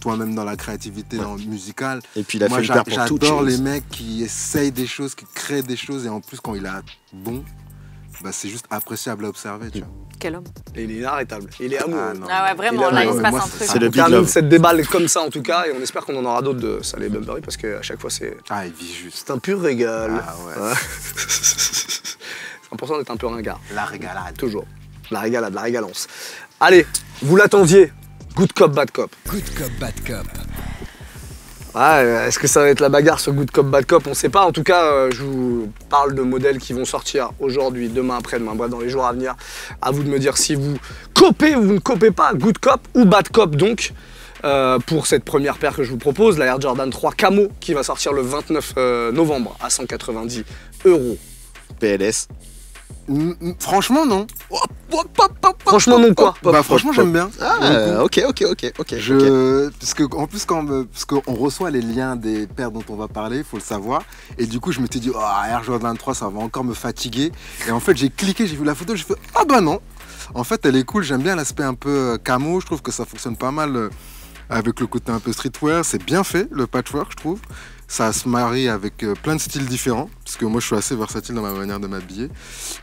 toi-même dans la créativité dans le musical. Et puis il a Moi, fait une paire pour tout. j'adore les mecs qui essayent des choses, qui créent des choses, et en plus, quand il a bon, bah, c'est juste appréciable à observer, tu vois. Quel homme. Et il est inarrêtable. Il est amoureux. non. Ah ouais, vraiment, Il a- là, il non, se mais passe moi, un c'est truc. c'est le On big termine love. cette déballe comme ça en tout cas et on espère qu'on en aura d'autres de Saleh Bunbury parce qu'à chaque fois c'est Ah, il vit juste. un pur régal. Ah ouais. C'est important d'être un peu ringard. La régalade. Toujours. La régalade, la régalance. Allez, vous l'attendiez. Good cop, bad cop. Good cop, bad cop. Ah, est-ce que ça va être la bagarre sur Good Cop, Bad Cop? On sait pas. En tout cas, je vous parle de modèles qui vont sortir aujourd'hui, demain, après-demain, bref, dans les jours à venir. À vous de me dire si vous copez ou vous ne copez pas. Good Cop ou Bad Cop, donc, pour cette première paire que je vous propose, la Air Jordan 3 Camo, qui va sortir le 29 novembre à 190 €. PLS. Franchement, non. Franchement, non, quoi. Bah, franchement, j'aime bien. Ah, ok. Parce que, en plus, parce qu'on reçoit les liens des paires dont on va parler, il faut le savoir. Et du coup, je m'étais dit, oh, Air Jordan 3, ça va encore me fatiguer. Et en fait, j'ai cliqué, j'ai vu la photo, j'ai fait, ah bah non. En fait, elle est cool, j'aime bien l'aspect un peu camo. Je trouve que ça fonctionne pas mal avec le côté un peu streetwear. C'est bien fait, le patchwork, je trouve. Ça se marie avec plein de styles différents, parce que moi je suis assez versatile dans ma manière de m'habiller.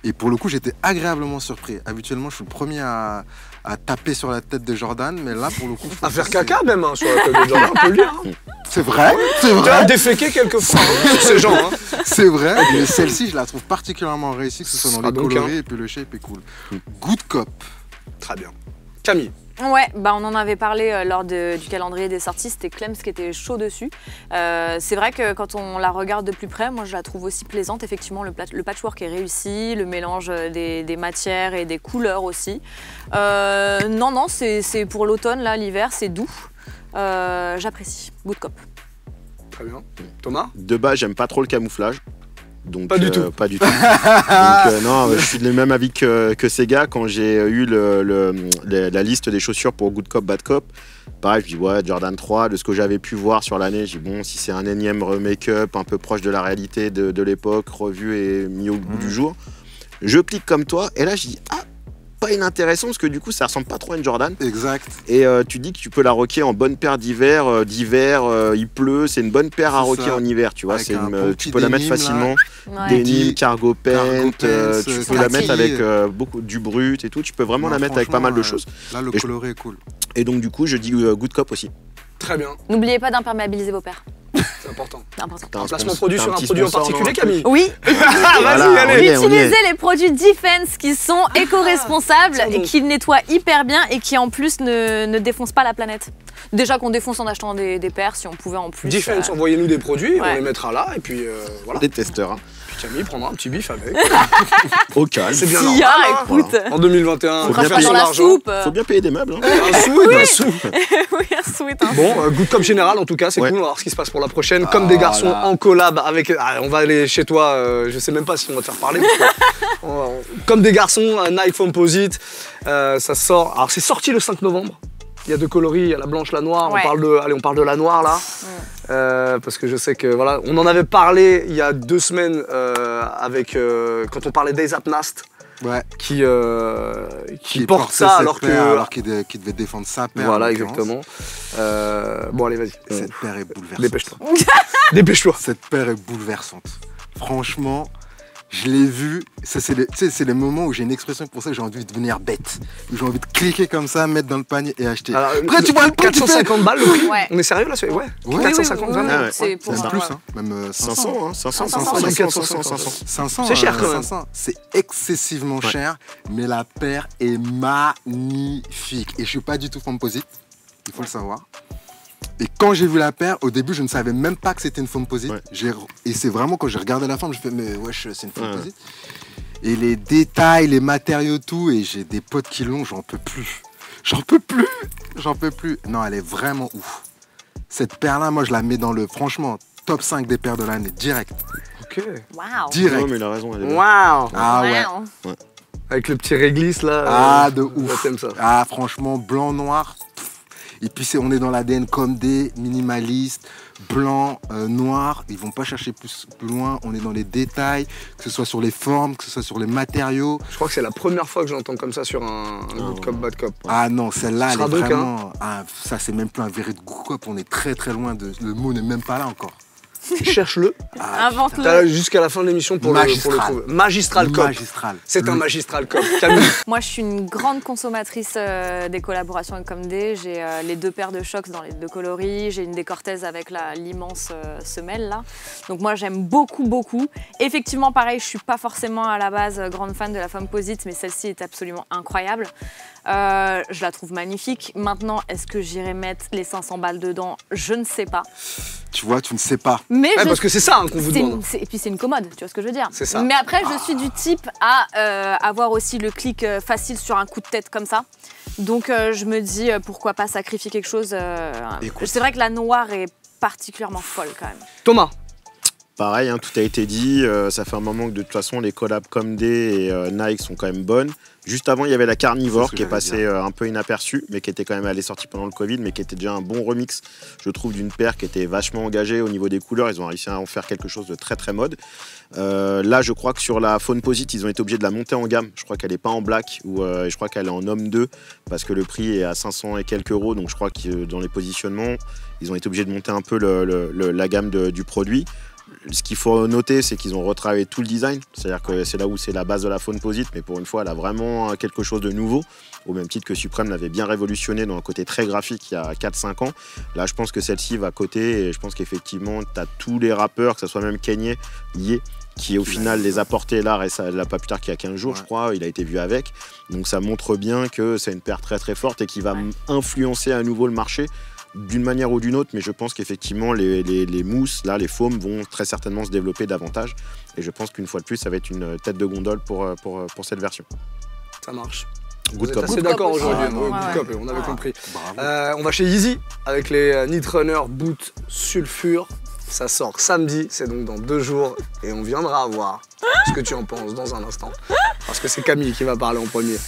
Et pour le coup, j'étais agréablement surpris. Habituellement, je suis le premier à taper sur la tête de Jordan, mais là pour le coup. À faire caca même hein, sur la tête de Jordan, on peut le dire. Hein. C'est vrai, c'est Tu as vrai, déféqué quelquefois hein, sur ces gens. Hein. c'est vrai. Mais celle-ci, je la trouve particulièrement réussie, que ce soit dans Ah, les donc, coloris et puis le shape est cool. Good cop. Très bien. Camille. Ouais, bah on en avait parlé lors du calendrier des sorties, c'était Clems qui était chaud dessus. C'est vrai que quand on la regarde de plus près, moi je la trouve aussi plaisante. Effectivement, le patchwork est réussi, le mélange des matières et des couleurs aussi. Non, c'est pour l'automne, là, l'hiver, c'est doux. J'apprécie. Good cop. Très bien. Thomas. De base, j'aime pas trop le camouflage. Donc, Pas du tout. Pas du tout. Donc, non, je suis du même avis que ces gars. Quand j'ai eu la liste des chaussures pour Good Cop, Bad Cop, pareil, je dis ouais, Jordan 3, de ce que j'avais pu voir sur l'année, je dis bon, si c'est un énième make-up un peu proche de la réalité de l'époque, revu et mis au bout du jour, je clique comme toi, et là je dis ah, pas inintéressant, parce que du coup ça ressemble pas trop à une Jordan. Exact. Et tu dis que tu peux la rocker en bonne paire d'hiver, il pleut, c'est une bonne paire à C'est rocker ça. en hiver, tu vois, Avec c'est un bon tu petit peux la mettre denim, là. facilement. Ouais. Denim, cargo pant, tu c'est peux la mettre fatigué. avec beaucoup du brut et tout, tu peux vraiment Non, la mettre avec pas mal de franchement, choses. Là, le Et je- coloré est cool. Et donc du coup je dis Good Cop aussi. Très bien. N'oubliez pas d'imperméabiliser vos paires. C'est important. C'est important. T'as Un placement sponsor- produit t'as sur un petit produit en sponsor, particulier, non Camille. Oui, Ah, Voilà, vas-y, allez. on y est. utilisez les produits Defense qui sont éco-responsables tiens et donc. qui nettoient hyper bien et qui en plus ne défoncent pas la planète. Déjà qu'on défonce en achetant des paires, si on pouvait en plus. Defense, envoyez-nous des produits, on Ouais. les mettra là et puis voilà. Des testeurs, hein. Puis Camille prendra un petit bif avec. Au calme. C'est bien S'il y normal. a, hein. écoute. En 2021, On Faut crache bien pas dans payer la l'argent. soupe. Faut bien payer des meubles, hein. Un sou et un sou. Oui, un sweat. Hein. Bon, good cop général en tout cas, c'est Ouais. cool, on va voir ce qui se passe pour la prochaine. Comme des garçons là. en collab avec. Ah, on va aller chez toi, je sais même pas si on va te faire parler. Parce que, comme des garçons, un Nike Composite, ça sort. Alors c'est sorti le 5 novembre. Il y a deux coloris, il y a la blanche, la noire. Ouais. On parle de la noire là. Parce que je sais que voilà, on en avait parlé il y a 2 semaines avec quand on parlait d'A$AP Nast Ouais. qui porte portait ça cette alors que. paire alors qu'il devait défendre sa paire. Voilà, en l'occurrence. exactement. Bon, allez, vas-y. Et cette paire est bouleversante. Dépêche-toi. Dépêche-toi. Cette paire est bouleversante. Franchement, je l'ai vue. Ça, c'est les, tu sais, c'est les moments où j'ai une expression pour ça, j'ai envie de devenir bête. Où j'ai envie de cliquer comme ça, mettre dans le panier et acheter. Alors, Après, tu vois le prix, tu fais- 450 balles le prix. Ouais. On est sérieux là? Ouais. Ouais, 450 balles. Ah ouais. C'est pour Même moi. plus, hein. Même 500. 500, hein, 500, 500. C'est cher, quand même. 500, c'est excessivement Ouais. cher, mais la paire est magnifique. Et je suis pas du tout composite, il faut le savoir. Et quand j'ai vu la paire, au début, je ne savais même pas que c'était une composite. Ouais. Et c'est vraiment quand j'ai regardé la forme, je fais mais wesh, c'est une composite. Et les détails, les matériaux, tout, et j'ai des potes qui l'ont, j'en peux plus. J'en peux plus. J'en peux plus. Non, elle est vraiment ouf. Cette paire-là, moi, je la mets dans le, franchement, top 5 des paires de l'année, direct. Ok. Waouh. Direct. Non, mais il a raison, elle est belle. Waouh. Ah ouais. Wow. Avec le petit réglisse là. Ah, de là, ouf. t'aimes ça. Ah, franchement, blanc, noir. pff. Et puis, on est dans l'ADN comme des minimalistes, blanc, noir. Ils vont pas chercher plus loin. On est dans les détails, que ce soit sur les formes, que ce soit sur les matériaux. Je crois que c'est la première fois que j'entends comme ça sur un good cop, bad cop. Ah non, celle-là, elle Ce est sera donc, vraiment. Ah, ça, c'est même plus un vrai de goût cop. On est très très loin de. Le mot n'est même pas là encore. Cherche-le. Invente-le. Jusqu'à la fin de l'émission pour le trouver. Magistral Cop. C'est un Magistral Cop. Camille. Moi, je suis une grande consommatrice des collaborations avec Comdé. J'ai les 2 paires de Shox dans les 2 coloris. J'ai une des Cortez avec l'immense semelle, là. Donc moi, j'aime beaucoup, beaucoup. Effectivement, pareil, je suis pas forcément à la base grande fan de la Fomposite, mais celle-ci est absolument incroyable. Je la trouve magnifique. Maintenant, est-ce que j'irai mettre les 500 balles dedans? Je ne sais pas. Tu vois, tu ne sais pas. Mais parce que c'est ça qu'on vous demande. Et puis c'est une commode, tu vois ce que je veux dire. C'est ça. Mais après, je suis du type à avoir aussi le clic facile sur un coup de tête comme ça. Donc je me dis, pourquoi pas sacrifier quelque chose. C'est vrai que la noire est particulièrement folle quand même. Thomas. Pareil, hein, tout a été dit. Ça fait un moment que de toute façon, les collabs Comdé et Nike sont quand même bonnes. Juste avant, il y avait la Carnivore qui est passée un peu inaperçue, mais qui était quand même sortie pendant le Covid, mais qui était déjà un bon remix, je trouve, d'une paire qui était vachement engagée au niveau des couleurs. Ils ont réussi à en faire quelque chose de très très mode. Là, je crois que sur la Fomposite, ils ont été obligés de la monter en gamme. Je crois qu'elle n'est pas en black, ou je crois qu'elle est en homme 2, parce que le prix est à 500 et quelques euros. Donc je crois que dans les positionnements, ils ont été obligés de monter un peu la gamme du produit. Ce qu'il faut noter, c'est qu'ils ont retravaillé tout le design. C'est-à-dire que c'est là où c'est la base de la Fomposite, mais pour une fois, elle a vraiment quelque chose de nouveau, au même titre que Supreme l'avait bien révolutionné dans un côté très graphique il y a 4-5 ans. Là, je pense que celle-ci va coter, et je pense qu'effectivement, tu as tous les rappeurs, que ce soit même Kanye, liés, qui au final les a portés là, pas plus tard qu'il y a 15 jours, je crois, il a été vu avec. Donc ça montre bien que c'est une paire très très forte et qui va influencer à nouveau le marché, d'une manière ou d'une autre, mais je pense qu'effectivement les mousses, là, les foams vont très certainement se développer davantage, et je pense qu'une fois de plus ça va être une tête de gondole pour cette version. Ça marche. Good Vous cop. êtes assez d'accord Good aujourd'hui, cop aussi. Good cop, on avait compris. Bravo. On va chez Yeezy avec les Netrunner Boot Sulfure. Ça sort samedi, c'est donc dans 2 jours, et on viendra voir ce que tu en penses dans un instant. Parce que c'est Camille qui va parler en premier.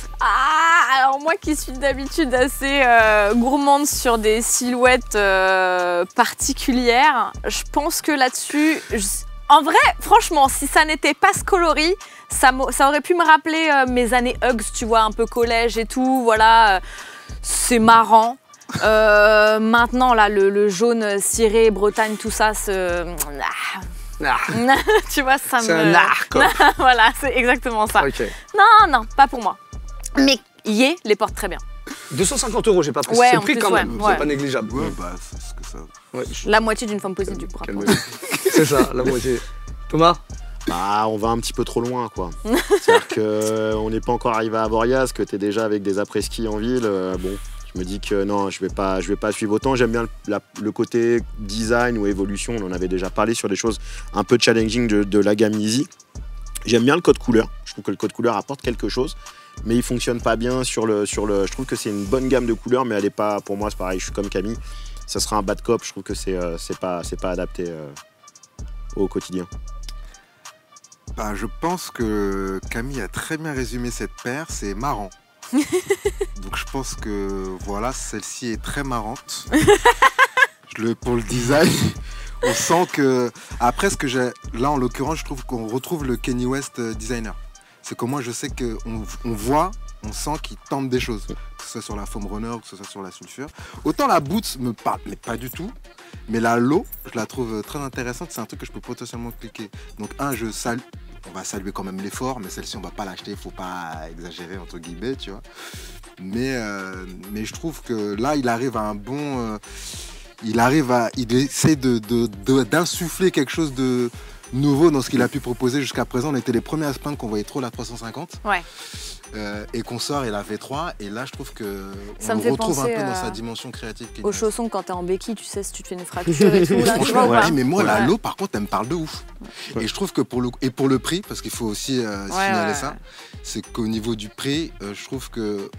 Alors moi qui suis d'habitude assez gourmande sur des silhouettes particulières, je pense que là-dessus, en vrai, franchement, si ça n'était pas ce coloris, ça aurait pu me rappeler mes années Hugs, tu vois, un peu collège et tout, voilà, c'est marrant. Maintenant, là, le jaune ciré, Bretagne, tout ça, tu vois, ça me... C'est un arc. Voilà, c'est exactement ça. Ok. Non, pas pour moi. Mais Yé les porte très bien. 250 €, j'ai pas précisé. Ouais, C'est en le prix plus, quand même, ouais. c'est pas négligeable. Ouais, bah, c'est ce que ça. Ouais. La moitié d'une Fomposite, du coup. Calmez-vous. C'est ça, la moitié. Thomas. On va un petit peu trop loin, quoi. C'est-à-dire qu'on n'est pas encore arrivé à Borias, que tu es déjà avec des après-ski en ville. Bon, je me dis que non, je vais pas suivre autant. J'aime bien le côté design ou évolution. On en avait déjà parlé sur des choses un peu challenging de la gamme Yeezy. J'aime bien le code couleur. Je trouve que le code couleur apporte quelque chose, mais il fonctionne pas bien sur le. Je trouve que c'est une bonne gamme de couleurs, mais elle est pas. Pour moi, c'est pareil. Je suis comme Camille. Ça sera un bad cop. Je trouve que c'est pas adapté au quotidien. Bah, je pense que Camille a très bien résumé cette paire, c'est marrant. Donc je pense que voilà, celle-ci est très marrante. Pour le design, on sent que... Après, là en l'occurrence, je trouve qu'on retrouve le Kanye West designer. C'est que moi je sais qu'on voit, on sent qu'il tente des choses. Que ce soit sur la foam runner, que ce soit sur la sulfure. Autant la boots me parle, mais pas du tout. Mais la low, je la trouve très intéressante. C'est un truc que je peux potentiellement cliquer. Donc on va saluer quand même l'effort, mais celle-ci on va pas l'acheter, faut pas exagérer entre guillemets, tu vois. Mais je trouve que là il arrive à un bon, il essaie d'insuffler quelque chose de nouveau dans ce qu'il a pu proposer jusqu'à présent. On était les premiers à se plaindre qu'on voyait trop la 350. Ouais. Et qu'on sort et la V3, et là je trouve que ça on me fait retrouve un penser peu dans sa dimension créative. Aux chaussons quand t'es en béquille, tu sais, si tu te fais une fracture et tout. Là, tu vois, ouais. pas. Mais moi la low par contre elle me parle de ouf. Ouais. Et je trouve que pour le prix, parce qu'il faut aussi signaler ça, c'est qu'au niveau du prix, je trouve que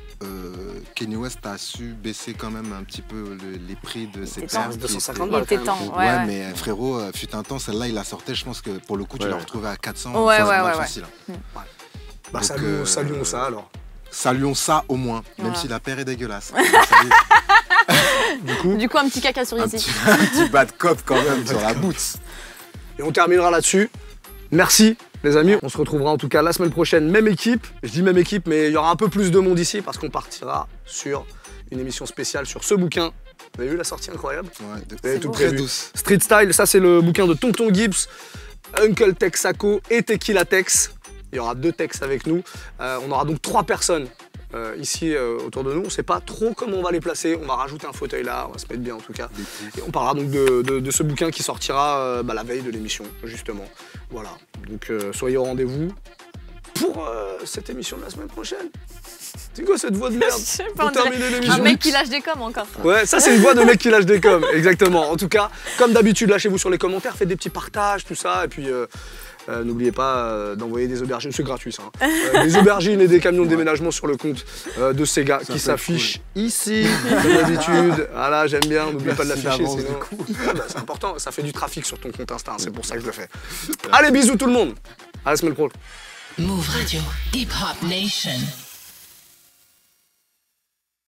Kanye West a su baisser quand même un petit peu les prix de ses paires. 250 balles. Il était temps. Ouais, mais frérot, fut un temps, celle-là il la sortait, je pense que pour le coup tu l'as retrouvée à 400. Ouais. Facile. Bah, donc, saluons ça alors. Saluons ça au moins, même si la paire est dégueulasse. Du coup, un petit caca sur ici. Un petit bad cop quand même sur la boots. Et on terminera là-dessus. Merci Les amis, on se retrouvera en tout cas la semaine prochaine, même équipe. Je dis même équipe, mais il y aura un peu plus de monde ici parce qu'on partira sur une émission spéciale sur ce bouquin. Vous avez vu la sortie incroyable? Ouais, C'est tout très prévu. douce. Street Style, ça c'est le bouquin de Tonton Gibbs, Uncle Texaco et Tequila Tex. Il y aura 2 Tex avec nous. On aura donc 3 personnes ici autour de nous. On ne sait pas trop comment on va les placer. On va rajouter un fauteuil là, on va se mettre bien en tout cas. Et on parlera donc de ce bouquin qui sortira la veille de l'émission, justement. Voilà, donc soyez au rendez-vous pour cette émission de la semaine prochaine. C'est quoi cette voix de merde? Je sais pas, Pour on dirait terminer l'émission. un mec qui lâche des coms encore. Ouais, ça c'est une voix de mec qui lâche des coms, exactement. En tout cas, comme d'habitude, lâchez-vous sur les commentaires, faites des petits partages, tout ça, et puis n'oubliez pas d'envoyer des aubergines, c'est gratuit ça. Hein. Des aubergines et des camions de déménagement sur le compte de ces gars qui s'affichent ici, comme d'habitude. Voilà, j'aime bien, n'oubliez pas de l'afficher, sinon... c'est important, ça fait du trafic sur ton compte Insta, hein, c'est pour ça que je le fais. Allez, bisous tout le monde, à la semaine pro. Move Radio, Hip Hop Nation.